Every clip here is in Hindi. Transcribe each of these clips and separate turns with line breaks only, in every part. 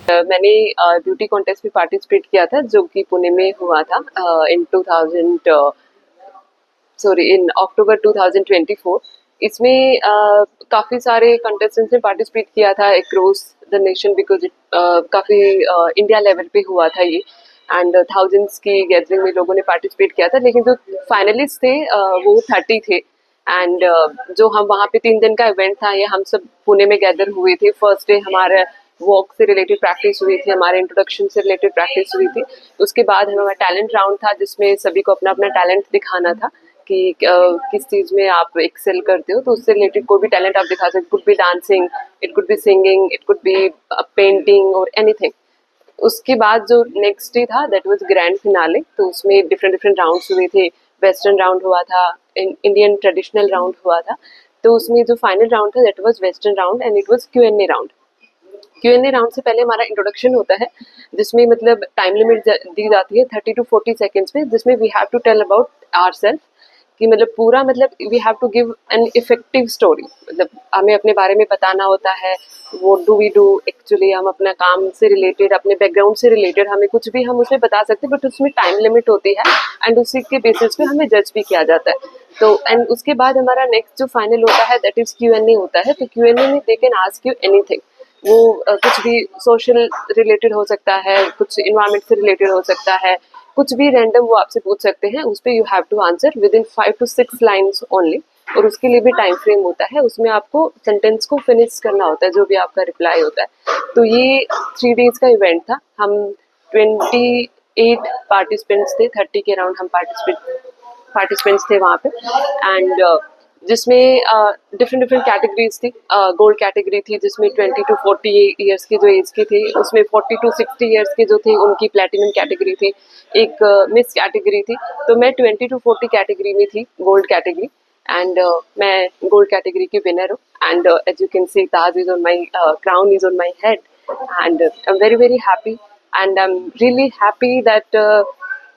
मैंने ब्यूटी कॉन्टेस्ट में पार्टिसिपेट किया था जो कि पुणे में हुआ था इन अक्टूबर 2024। इसमें काफ़ी सारे कंटेस्टेंट्स ने पार्टिसिपेट किया था अक्रॉस द नेशन बिकॉज काफ़ी इंडिया लेवल पे हुआ था ये एंड थाउजेंड्स की गैदरिंग में लोगों ने पार्टिसिपेट किया था, लेकिन जो फाइनलिस्ट थे वो 30 थे एंड जो हम वहाँ पे 3 दिन का इवेंट था, ये हम सब पुणे में गैदर हुए थे। फर्स्ट डे हमारा वॉक से रिलेटेड प्रैक्टिस हुई थी, हमारे इंट्रोडक्शन से रिलेटेड प्रैक्टिस हुई थी। उसके बाद हमारा टैलेंट राउंड था जिसमें सभी को अपना अपना टैलेंट दिखाना था कि किस चीज़ में आप एक्सेल करते हो, तो उससे रिलेटेड कोई भी टैलेंट आप दिखा सकते। It could be dancing, it could be singing, it could be painting और एनीथिंग। उसके बाद जो नेक्स्ट डे था दैट वाज ग्रैंड फिनाले, तो उसमें डिफरेंट डिफरेंट राउंड्स हुए थे। वेस्टर्न राउंड हुआ था, इंडियन ट्रेडिशनल राउंड हुआ था। तो उसमें जो फाइनल राउंड था that was western round and it was Q&A round. Q&A round से पहले हमारा इंट्रोडक्शन होता है जिसमें मतलब टाइम लिमिट दी जाती है 30 to 40 सेकेंड्स में, जिसमें we have to tell about ourselves कि मतलब पूरा मतलब we have to give an effective story. मतलब हमें अपने बारे में बताना होता है, वो डू वी डू एक्चुअली, हम अपना काम से रिलेटेड, अपने बैकग्राउंड से रिलेटेड हमें कुछ भी हम उसमें बता सकते हैं, बट उसमें टाइम लिमिट होती है एंड उसी के बेसिस पे हमें जज भी किया जाता है। तो एंड उसके बाद हमारा नेक्स्ट जो फाइनल होता है दैट इज Q&A होता है। तो Q&A में they can ask you anything, वो कुछ भी सोशल रिलेटेड हो सकता है, कुछ इन्वायरमेंट से रिलेटेड हो सकता है, कुछ भी रैंडम वो आपसे पूछ सकते हैं। उस पर you have to answer within 5 to 6 lines only, और उसके लिए भी टाइम फ्रेम होता है। उसमें आपको सेंटेंस को फिनिश करना होता है जो भी आपका रिप्लाई होता है। तो ये 3 डेज का इवेंट था। हम 28 पार्टिसिपेंट्स थे, 30 के अराउंड हम पार्टिसिपेंट्स थे वहाँ पे एंड जिसमें डिफरेंट डिफरेंट कैटेगरीज थी। गोल्ड कैटेगरी थी जिसमें 20 to 40 ईयर्स की जो एज की थी, उसमें 40 to 60 ईयर्स की जो थी उनकी प्लेटिनम कैटेगरी थी। एक मिस कैटेगरी थी, तो मैं 20 to 40 कैटेगरी में थी, गोल्ड कैटेगरी एंड मैं गोल्ड कैटेगरी की विनर हूँ and as you can see ताज is on my crown is on my head and I am very very happy and I'm really happy that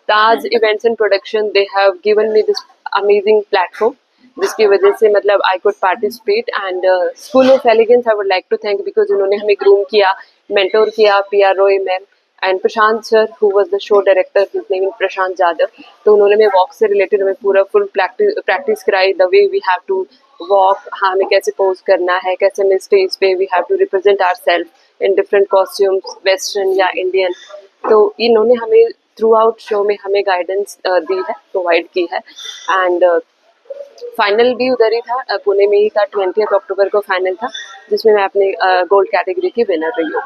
Taj Events and Production, they have given me this amazing platform जिसकी वजह से मतलब I could participate and school of elegance I would like to thank because उन्होंने हमें ग्रूम किया, मेंटोर किया, PR Roy ma'am and Prashant sir who was the show director, his name is Prashant Jadhav. तो उन्होंने हमें वॉक से रिलेटेड हमें पूरा फुल प्रैक्टिस कराई, the way we have to walk, हाँ हमें कैसे पोज करना है, कैसे हमें स्टेज पे we have to represent ourselves in different costumes, western या इंडियन। तो इन्होंने हमें थ्रू आउट शो में हमें गाइडेंस दी है, प्रोवाइड की है एंड फाइनल भी उधर ही था, पुणे में ही था। 20 अक्टूबर को फाइनल था जिसमें मैं अपने गोल्ड कैटेगरी की विनर रही हूँ।